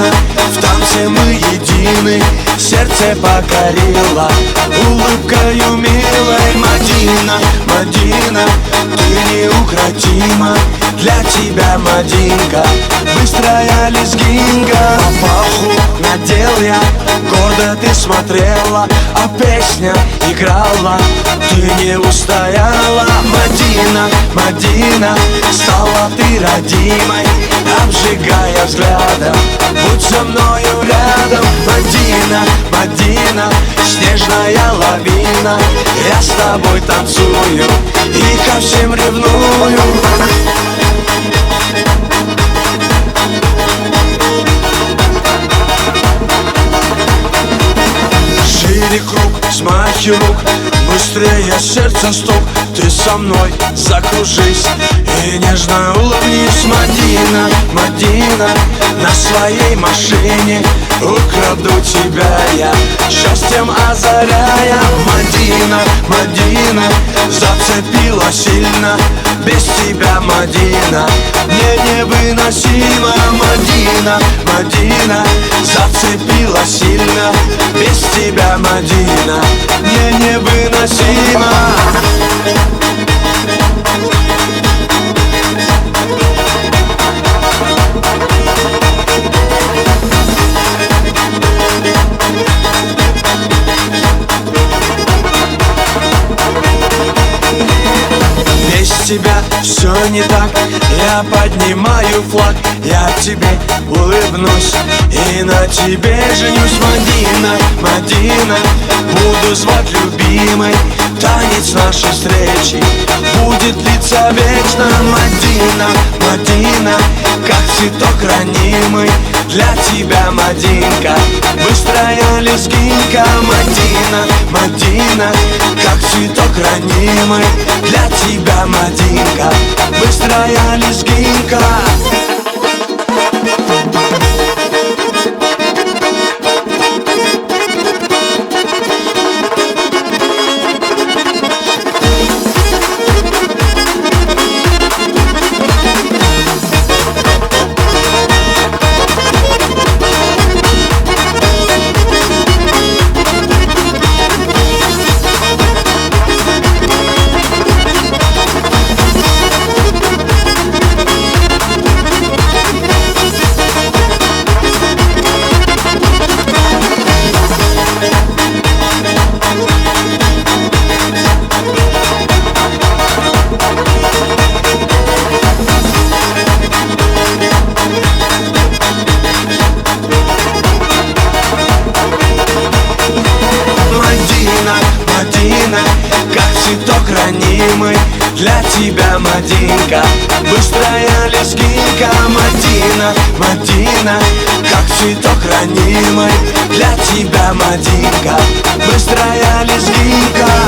Мадина, в танце мы едины, сердце покорила улыбкою милой. Мадина, Мадина, ты неукротима, для тебя, Мадинка, быстрая лезгинка. Папаху надел я, гордо ты смотрела, а песня играла, ты не устояла. Мадина, Мадина, стала ты родимой, обжигая взглядом, будь со мною рядом. Мадина, Мадина, снежная лавина, я с тобой танцую и ко всем ревную. Шире круг, смахи рук, быстрее сердце стук, ты со мной закружись и нежно улыбнись. Мадина, Мадина, на своей машине украду тебя я, счастьем озаряя. Мадина, Мадина, зацепила сильно, без тебя, Мадина, мне невыносимо. Мадина, Мадина, зацепила сильно, без тебя, Мадина, мне невыносимо. Без тебя все не так, я поднимаю флаг, я тебе улыбнусь и на тебе женюсь. Мадина, Мадина, буду звать любимой, танец нашей встречи будет длиться вечно. Мадина, Мадина, как цветок ранимый, для тебя, Мадинка, быстрая лезгинка. Мадина, Мадина, как цветок ранимый, для тебя, Мадинка, быстрая лезгинка. Мадина, как цветок ранимый, для тебя, Мадинка, быстрая лезгинка. Мадина, Мадина, как цветок ранимый, для тебя, Мадинка, быстрая лезгинка.